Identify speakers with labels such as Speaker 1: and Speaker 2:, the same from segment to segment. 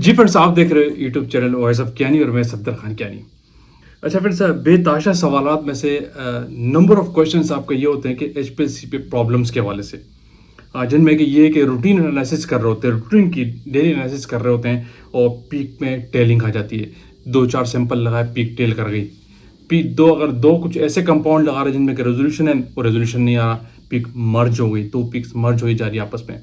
Speaker 1: जी friends, आप देख रहे हो यूट्यूब चैनल वॉइस ऑफ ज्ञानी और मैं सफदर खान ज्ञानी। अच्छा फ्रेंड्स, बेताशा सवालात में से नंबर ऑफ क्वेश्चंस आपके ये होते हैं कि एचपीएलसी पे प्रॉब्लम्स के हवाले से, जिनमें कि ये कि रूटीन एनालिसिस कर रहे होते हैं, रूटीन की डेली एनालिसिस कर रहे होते हैं और पीक में टेलिंग आ जाती है। 2-4 सैंपल लगाए, पीक टेल कर गई। पीक अगर दो कुछ ऐसे कंपाउंड लगा रहे हैं जिनमें कि रेजोल्यूशन है, वो रेजोल्यूशन नहीं आ रहा, पीक मर्ज हो गई, 2 पीक्स मर्ज हो जा रही है आपस में।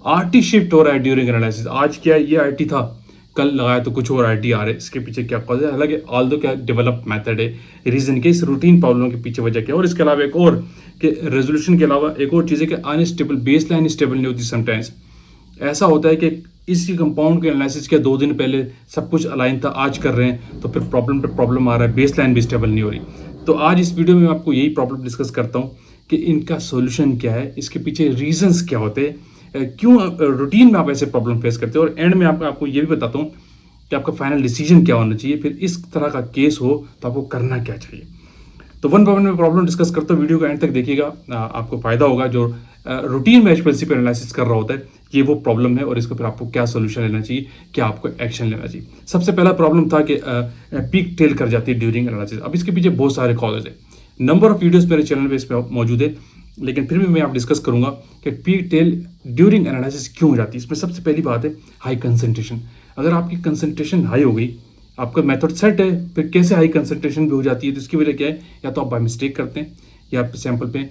Speaker 1: आरटी शिफ्ट हो रहा है ड्यूरिंग एनालिसिस। आज क्या ये आरटी था, कल लगाया तो कुछ और आरटी आ रहे हैं। इसके पीछे क्या कॉज है? हालांकि ऑल्दो क्या डेवलप मेथड है, रीजन के इस रूटीन प्रॉब्लम के पीछे वजह क्या है। और इसके अलावा एक और कि रेजोल्यूशन के अलावा एक और चीज़ है कि अनस्टेबल बेस लाइन स्टेबल नहीं होती। समटाइम्स ऐसा होता है कि इसी कंपाउंड के एनालिसिस के 2 दिन पहले सब कुछ अलाइन था, आज कर रहे हैं तो फिर प्रॉब्लम पे प्रॉब्लम आ रहा है, बेस लाइन भी स्टेबल नहीं हो रही। तो आज इस वीडियो में आपको यही प्रॉब्लम डिस्कस करता हूँ कि इनका सोल्यूशन क्या है, इसके पीछे रीजंस क्या होते हैं, क्यों रूटीन में आप ऐसे प्रॉब्लम फेस करते हो, और एंड में आपको ये भी बताता हूँ कि आपका फाइनल डिसीजन क्या होना चाहिए। फिर इस तरह का केस हो तो आपको करना क्या चाहिए। तो वन बाय वन में प्रॉब्लम डिस्कस करते हो, वीडियो का एंड तक देखिएगा, आपको फायदा होगा। जो रूटीन में एचपीएलसी पर एनालिसिस कर रहा होता है, ये वो प्रॉब्लम है और इसको फिर आपको क्या सोल्यूशन लेना चाहिए, क्या आपको एक्शन लेना चाहिए। सबसे पहला प्रॉब्लम था कि पीक टेल कर जाती है ड्यूरिंग एनालिसिस। अब इसके पीछे बहुत सारे कॉजेज है, नंबर ऑफ वीडियोस मेरे चैनल पे इस पर मौजूद है, लेकिन फिर भी मैं आप डिस्कस करूंगा कि पीक टेल ड्यूरिंग एनालिसिस क्यों हो जाती है। इसमें सबसे पहली बात है हाई कंसंट्रेशन। अगर आपकी कंसंट्रेशन हाई हो गई, आपका मेथड सेट है, फिर कैसे हाई कंसंट्रेशन भी हो जाती है, तो इसकी वजह क्या है? या तो आप बाय मिस्टेक करते हैं, या आप सैंपल पे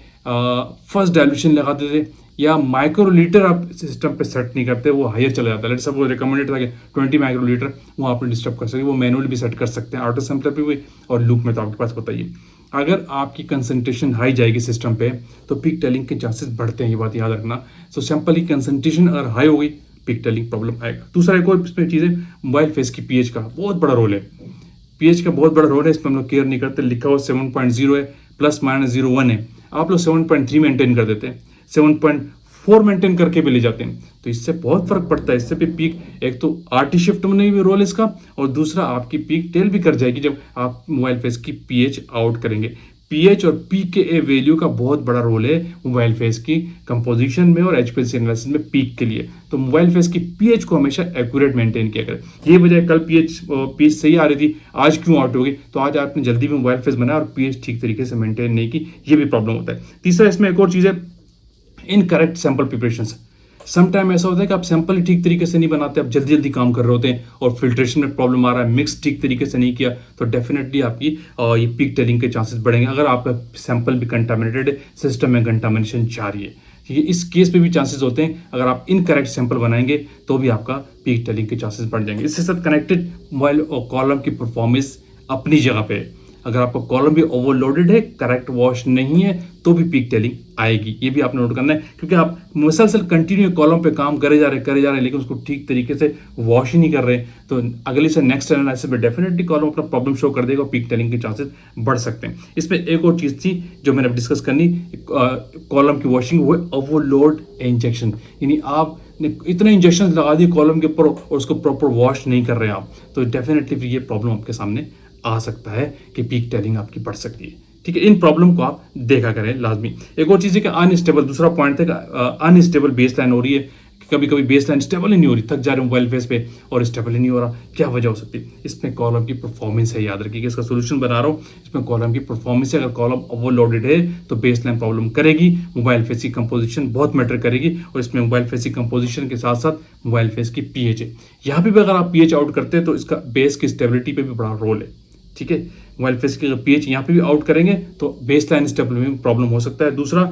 Speaker 1: फर्स्ट डाइल्यूशन लगा देते, या माइक्रोलीटर आप सिस्टम पे सेट नहीं करते, वो हायर चला जाता है। लेट्स सपोज रिकमेंडेड था कि 20 माइक्रोलीटर, वो आपने डिस्टर्ब कर सकते, वो मैनुअली भी सेट कर सकते हैं ऑटो सैंपलर पे भी, और लूप में तो आपके पास बताइए। अगर आपकी कंसंट्रेशन हाई जाएगी सिस्टम पे तो पीक टेलिंग के चांसेस बढ़ते हैं, ये बात याद रखना। सो सैंपल की कंसंट्रेशन अगर हाई हो गई, पीक टेलिंग प्रॉब्लम आएगा। दूसरा एक और इसमें चीज़ है, मोबाइल फेस की पीएच का बहुत बड़ा रोल है। पीएच का बहुत बड़ा रोल है, इसमें हम लोग केयर नहीं करते। लिखा हुआ 7.0 है, प्लस माइनस 0.1 है, आप लोग 7.3 मेंटेन कर देते हैं, 7.4 मेंटेन करके भी ले जाते हैं। तो इससे बहुत फर्क पड़ता है। इससे भी पीक, एक तो आरटी शिफ्ट में भी रोल इसका, और दूसरा आपकी पीक टेल भी कर जाएगी जब आप मोबाइल फेस की पीएच आउट करेंगे। पीएच और पीके वैल्यू का बहुत बड़ा रोल है मोबाइल फेस की कंपोजिशन में और एचपीएलसी एनालिसिस में पीक के लिए। तो मोबाइल फेस की पीएच को हमेशा एक्यूरेट मेंटेन किया करें। ये वजह है कल पीएच सही आ रही थी, आज क्यों आउट हो गई? तो आज आपने जल्दी में मोबाइल फेस बनाया और पीएच ठीक तरीके से मेंटेन नहीं की, ये भी प्रॉब्लम होता है। तीसरा इसमें एक और चीज़ है, इनकरेक्ट सैंपल प्रिपरेशन। समटाइम ऐसा होता है कि आप सैंपल ही ठीक तरीके से नहीं बनाते, आप जल्दी जल्दी काम कर रहे होते हैं और फिल्ट्रेशन में प्रॉब्लम आ रहा है, मिक्स ठीक तरीके से नहीं किया, तो डेफिनेटली आपकी ये पीक टेलिंग के चांसेस बढ़ेंगे। अगर आपका सैंपल भी कंटामिनेटेड है, सिस्टम में कंटामिनेशन जारी है, ठीक है, इस केस पे भी चांसेस होते हैं। अगर आप इनकरेक्ट सैंपल बनाएंगे तो भी आपका पीक टेलिंग के चांसेस बढ़ जाएंगे। इसके साथ कनेक्टेड मोबाइल और कॉलम की परफॉर्मेंस अपनी जगह पे है। अगर आपका कॉलम भी ओवरलोडेड है, करेक्ट वॉश नहीं है, तो भी पीक टेलिंग आएगी। ये भी आपने नोट करना है, क्योंकि आप मुसलसल कंटिन्यू कॉलम पे काम करे जा रहे हैं, लेकिन उसको ठीक तरीके से वॉश ही नहीं कर रहे, तो अगले से नेक्स्ट एनालिसिस में डेफिनेटली कॉलम अपना प्रॉब्लम शो कर देगा और पीक टेलिंग के चांसेस बढ़ सकते हैं। इसमें एक और चीज़ थी जो मैंने डिस्कस करनी, कॉलम की वॉशिंग, वो ओवरलोड इंजेक्शन। यानी आप इतने इंजेक्शन लगा दिए कॉलम के ऊपर और उसको प्रॉपर वॉश नहीं कर रहे आप, तो डेफिनेटली फिर ये प्रॉब्लम आपके सामने आ सकता है कि पीक टेलिंग आपकी बढ़ सकती है। ठीक है, इन प्रॉब्लम को आप देखा करें लाजमी। एक और चीज़ है कि अनस्टेबल, दूसरा पॉइंट है कि अनस्टेबल बेस लाइन हो रही है। कभी कभी बेस लाइन स्टेबल ही नहीं हो रही, थक जा रहे हैं मोबाइल फेस पे और स्टेबल ही नहीं हो रहा, क्या वजह हो सकती है? इसमें कॉलम की परफॉर्मेंस है, याद रखिएगा। इसका सोल्यूशन बना रहा हूँ, इसमें कॉलम की परफॉर्मेंस है। अगर कॉलम ओवरलोडेड है तो बेस लाइन प्रॉब्लम करेगी, मोबाइल फेस की कंपोजिशन बहुत मैटर करेगी, और इसमें मोबाइल फेस की कंपोजिशन के साथ साथ मोबाइल फेस की पीएच है। यहाँ पे भी अगर आप पीएच आउट करते हैं तो इसका बेस की स्टेबिलिटी पे भी बड़ा रोल है। ठीक है, मोबाइल फेस के पीएच यहाँ पे भी आउट करेंगे तो बेस लाइन स्टेबिलिटी में प्रॉब्लम हो सकता है। दूसरा,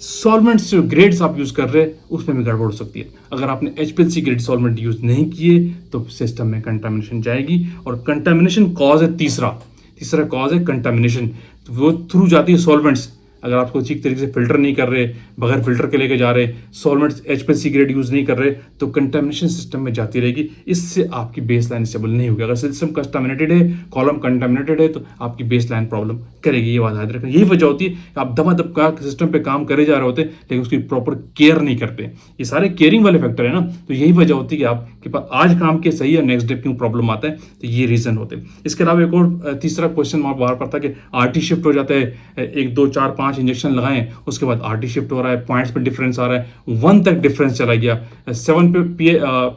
Speaker 1: सॉल्वेंट्स जो ग्रेड्स आप यूज़ कर रहे हैं उसमें भी गड़बड़ हो सकती है। अगर आपने एचपीएलसी ग्रेड सॉल्वेंट यूज़ नहीं किए तो सिस्टम में कंटामिनेशन जाएगी, और कंटामिनेशन कॉज है तीसरा कॉज है कंटामिनेशन, तो वो थ्रू जाती है सॉल्वेंट्स। अगर आपको ठीक तरीके से फिल्टर नहीं कर रहे, बगैर फिल्टर के लेके जा रहे, सॉल्वेंट्स एचपीएलसी ग्रेड यूज़ नहीं कर रहे, तो कंटामिनेशन सिस्टम में जाती रहेगी। इससे आपकी बेस लाइन स्टेबल नहीं होगी। अगर सिस्टम कंटामिनेटेड है, कॉलम कंटामिनेटेड है, तो आपकी बेस लाइन प्रॉब्लम करेगी। ये बात याद रखना। यही वजह होती है आप दमादम का सिस्टम पे काम करे जा रहे होते हैं लेकिन उसकी प्रॉपर केयर नहीं करते। ये सारे केयरिंग वाले फैक्टर है ना, तो यही वजह होती है कि आपके पास आज काम के सही है, नेक्स्ट डे क्यों प्रॉब्लम आता है, तो ये रीजन होते हैं। इसके अलावा एक और तीसरा क्वेश्चन बार बार था कि आरटी शिफ्ट हो जाता है, 1 2 4 5 5 इंजेक्शन लगाएं, उसके बाद आरटी शिफ्ट हो रहा है, पॉइंट्स पे डिफरेंस आ रहा है, 1 तक डिफरेंस चला गया, 7 पे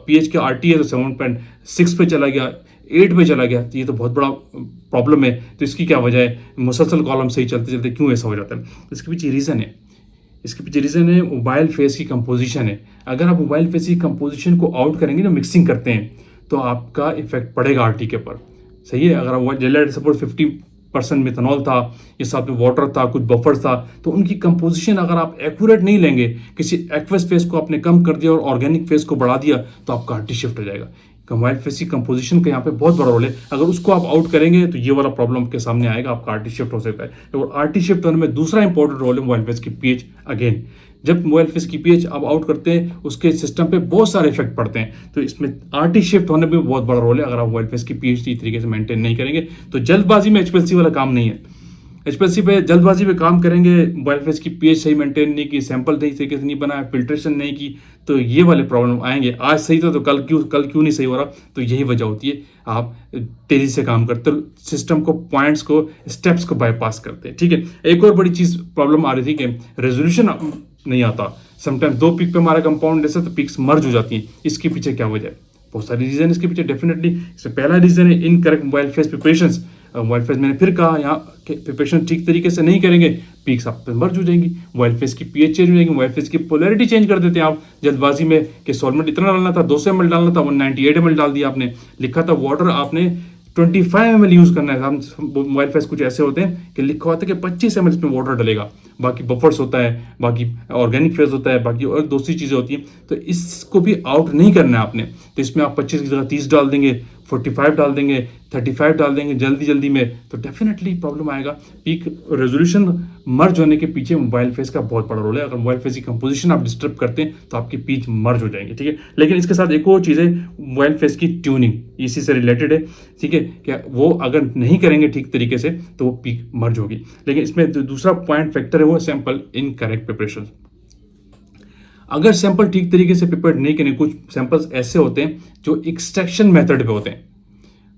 Speaker 1: पीएच का आरटी है तो 7.6 पे चला गया, 8 पे चला गया, तो ये तो बहुत बड़ा प्रॉब्लम है। तो इसकी क्या वजह है? मुसलसल कॉलम सही चलते चलते क्यों ऐसा हो जाता है? इसके पीछे रीज़न है, इसके पीछे रीज़न है मोबाइल फेस की कंपोजिशन है। अगर आप मोबाइल फेस की कंपोजिशन को आउट करेंगे ना, मिक्सिंग करते हैं, तो आपका इफेक्ट पड़ेगा आरटी के ऊपर। सही है। अगर आप जेलेट सपोज 50% मिथनॉल था, ये साथ में वाटर था, कुछ बफर था, तो उनकी कंपोजिशन अगर आप एक्यूरेट नहीं लेंगे, किसी एक्वस फेस को आपने कम कर दिया और ऑर्गेनिक फेस को बढ़ा दिया, तो आपका आरटी शिफ्ट हो जाएगा। मोबाइल फेस की कंपोजिशन का यहाँ पे बहुत बड़ा रोल है। अगर उसको आप आउट करेंगे तो ये वाला प्रॉब्लम आपके सामने आएगा, आपका आरटी शिफ्ट हो सकता है। और आरटी शिफ्ट होने में दूसरा इंपॉर्टेंट रोल है मोबाइल फेस की पीएच। अगेन, जब मोबाइल फेस की पीएच आप आउट करते हैं, उसके सिस्टम पे बहुत सारे इफेक्ट पड़ते हैं, तो इसमें आरटी शिफ्ट होने में बहुत बड़ा रोल है। अगर आप मोबाइल फेस की पीएच इस तरीके से मेंटेन नहीं करेंगे, तो जल्दबाजी में एचपीएलसी वाला काम नहीं है। एचपीएलसी पे जल्दबाजी में काम करेंगे, मोबाइल फेस की पीएच सही मेंटेन नहीं की, सैंपल सही तरीके से नहीं बनाया, फिल्ट्रेशन नहीं की, तो ये वाले प्रॉब्लम आएंगे। आज सही था तो कल क्यों नहीं सही हो रहा? तो यही वजह होती है, आप तेजी से काम करते हो, सिस्टम को, पॉइंट्स को, स्टेप्स को बाईपास करते हैं। ठीक है। एक और बड़ी चीज प्रॉब्लम आ रही थी कि रेजोल्यूशन नहीं आता। समटाइम्स 2 पीक पे हमारा कंपाउंड जैसे तो पीक्स मर्ज हो जाती हैं। इसके पीछे क्या वजह है? बहुत सारी रीजन इसके पीछे। डेफिनेटली इसमें पहला रीजन है incorrect mobile face preparations. Mobile face मैंने फिर कहा, यहाँ प्रिपरेशन ठीक तरीके से नहीं करेंगे, पीक्स आप मर्ज हो जाएंगी, मोबाइल फेस की पीएच चेंज हो जाएगी, मोबाइल फेस की पोलैरिटी चेंज कर देते हैं आप जल्दबाजी में कि सॉल्वेंट इतना डालना था, 200 ml डालना था, 198 ml डाल दिया आपने। लिखा था वाटर आपने 25 ml यूज करना है। हम मोबाइल फेस कुछ ऐसे होते हैं कि लिखा होता है कि 25 ml इसमें वाटर डलेगा, बाकी बफर्स होता है, बाकी ऑर्गेनिक फेस होता है, बाकी और दूसरी चीजें होती हैं। तो इसको भी आउट नहीं करना है आपने। तो इसमें आप 25 की जगह 30 डाल देंगे, 45 डाल देंगे, 35 डाल देंगे जल्दी में, तो डेफिनेटली प्रॉब्लम आएगा। पीक रेजोल्यूशन मर्ज होने के पीछे मोबाइल फेस का बहुत बड़ा रोल है। अगर मोबाइल फेस की कंपोजिशन आप डिस्टर्ब करते हैं तो आपकी पीच मर्ज हो जाएंगे। ठीक है। लेकिन इसके साथ एक और चीज़ है, मोबाइल फेस की ट्यूनिंग इसी से रिलेटेड है। ठीक है। क्या वो अगर नहीं करेंगे ठीक तरीके से तो वो पीक मर्ज होगी। लेकिन इसमें दूसरा पॉइंट फैक्टर है वो सैंपल इनकरेक्ट प्रिपरेशन। अगर सैंपल ठीक तरीके से प्रिपेयर नहीं करें, कुछ सैंपल्स ऐसे होते हैं जो एक्सट्रैक्शन मेथड पे होते हैं,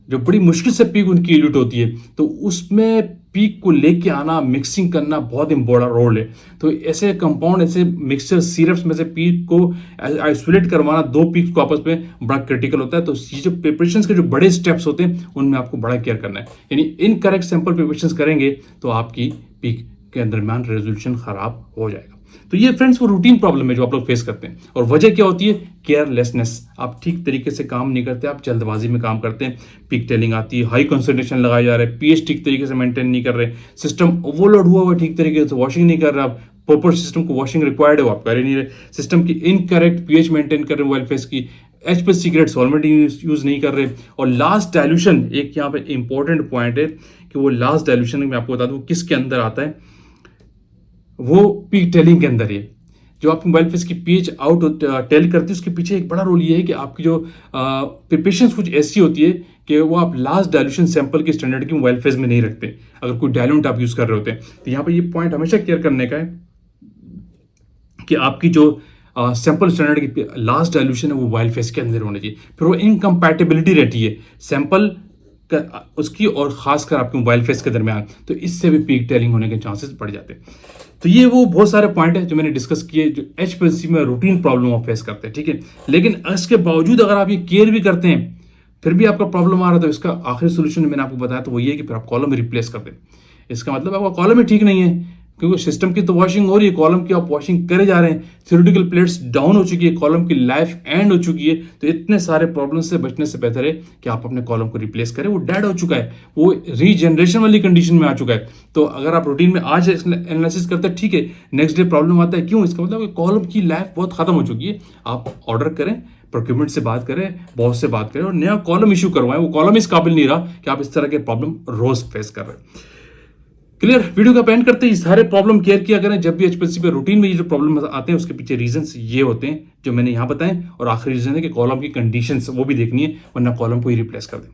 Speaker 1: जो बड़ी मुश्किल से पीक उनकी एडिट होती है, तो उसमें पीक को लेके आना, मिक्सिंग करना बहुत बड़ा रोल है। तो ऐसे कंपाउंड, ऐसे मिक्सचर सिरप्स में से पीक को आइसोलेट करवाना, 2 पीक को आपस में बड़ा क्रिटिकल होता है। तो ये जो प्रिपरेशन के जो बड़े स्टेप्स होते हैं उनमें आपको बड़ा केयर करना है। यानी इनकरेक्ट सैंपल प्रिपरेशन करेंगे तो आपकी पीक के दरमियान रेजोल्यूशन खराब हो जाएगा। तो ये फ्रेंड्स वो रूटीन प्रॉब्लम है जो आप लोग फेस करते हैं। और वजह क्या होती है? केयरलेसनेस। आप ठीक तरीके से काम नहीं करते, आप जल्दबाजी में काम करते हैं, पीक टेलिंग आती है, हाई कंसंट्रेशन लगाए जा रहे हैं, पीएच ठीक तरीके से मेंटेन नहीं कर रहे, सिस्टम ओवरलोड हुआ ठीक तरीके से वॉशिंग नहीं कर रहे, आप प्रॉपर सिस्टम को वॉशिंग रिक्वायर्ड है वो आप कर ही नहीं रहे, सिस्टम की इनकरेक्ट पीएच मेंटेन कर रहे हैं मोबाइल फेस की, एचपीएलसी ग्रेड सॉल्वेंट यूज नहीं कर रहे। और लास्ट डाइल्यूशन, एक यहाँ पे इंपॉर्टेंट पॉइंट है कि वो लास्ट डाइल्यूशन मैं आपको बता दूं किसके अंदर आता है, वो पीक टेलिंग के अंदर है। जो आपकी मोबाइल फेस की पीएच आउट टेल करती है, उसके पीछे एक बड़ा रोल ये है कि आपकी जो प्रिपरेशन कुछ ऐसी होती है कि वो आप लास्ट डाइल्यूशन सैंपल के स्टैंडर्ड की मोबाइल फेस में नहीं रखते, अगर कोई डायल्यूट आप यूज कर रहे होते हैं। तो यहाँ पे ये पॉइंट हमेशा केयर करने का है कि आपकी जो सैंपल स्टैंडर्ड की लास्ट डाइल्यूशन है वो मोबाइल फेस के अंदर होनी चाहिए। फिर वो इनकम्पैटिबिलिटी रहती है सैंपल उसकी और खासकर आपके मोबाइल फेस के दरमियान, तो इससे भी पीक टेलिंग होने के चांसेस बढ़ जाते हैं। तो ये वो बहुत सारे पॉइंट है जो मैंने डिस्कस किए जो एचपीएलसी में रूटीन प्रॉब्लम आप फेस करते हैं। ठीक है। लेकिन इसके बावजूद अगर आप ये केयर भी करते हैं फिर भी आपका प्रॉब्लम आ रहा है, तो इसका आखिरी सोल्यूशन मैंने आपको बताया, तो वो ये है कि फिर आप कॉलम रिप्लेस कर दें। इसका मतलब आपका कॉलम ही ठीक नहीं है, क्योंकि सिस्टम की तो वॉशिंग हो रही है, कॉलम की आप वॉशिंग करे जा रहे हैं, थ्योरेटिकल प्लेट्स डाउन हो चुकी है, कॉलम की लाइफ एंड हो चुकी है। तो इतने सारे प्रॉब्लम से बचने से बेहतर है कि आप अपने कॉलम को रिप्लेस करें। वो डेड हो चुका है, वो रीजनरेशन वाली कंडीशन में आ चुका है। तो अगर आप रूटीन में आज एनालिसिस करते हैं, ठीक है, नेक्स्ट डे प्रॉब्लम आता है, क्यों? इसका मतलब कॉलम की लाइफ बहुत खत्म हो चुकी है। आप ऑर्डर करें, प्रोक्यूरमेंट से बात करें, बॉस से बात करें और नया कॉलम इशू करवाएं। वो कॉलम इस काबिल नहीं रहा कि आप इस तरह के प्रॉब्लम रोज फेस कर रहे हैं। क्लियर? वीडियो का पेंट करते ही सारे प्रॉब्लम केयर किया करें। जब भी एचपीएलसी पे रूटीन में ये जो प्रॉब्लम आते हैं उसके पीछे रीजंस ये होते हैं जो मैंने यहाँ बताए, और आखिरी रीजन है कि कॉलम की कंडीशंस वो भी देखनी है, वरना कॉलम को ही रिप्लेस कर दें।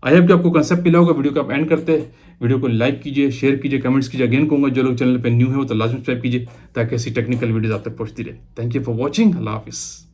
Speaker 1: आई होप कि आपको कंसेप्ट मिला होगा। वीडियो का एंड करते हैं, वीडियो को लाइक कीजिए, शेयर कीजिए, कमेंट्स कीजिए। अगेन कहूँगा जो लोग चैनल पर न्यू है वो तो लाजमी सब्सक्राइब कीजिए ताकि ऐसी टेक्निकल वीडियोज आप तक पहुँचती रहे। Thank you for watching. अल्लाह हाफिज़।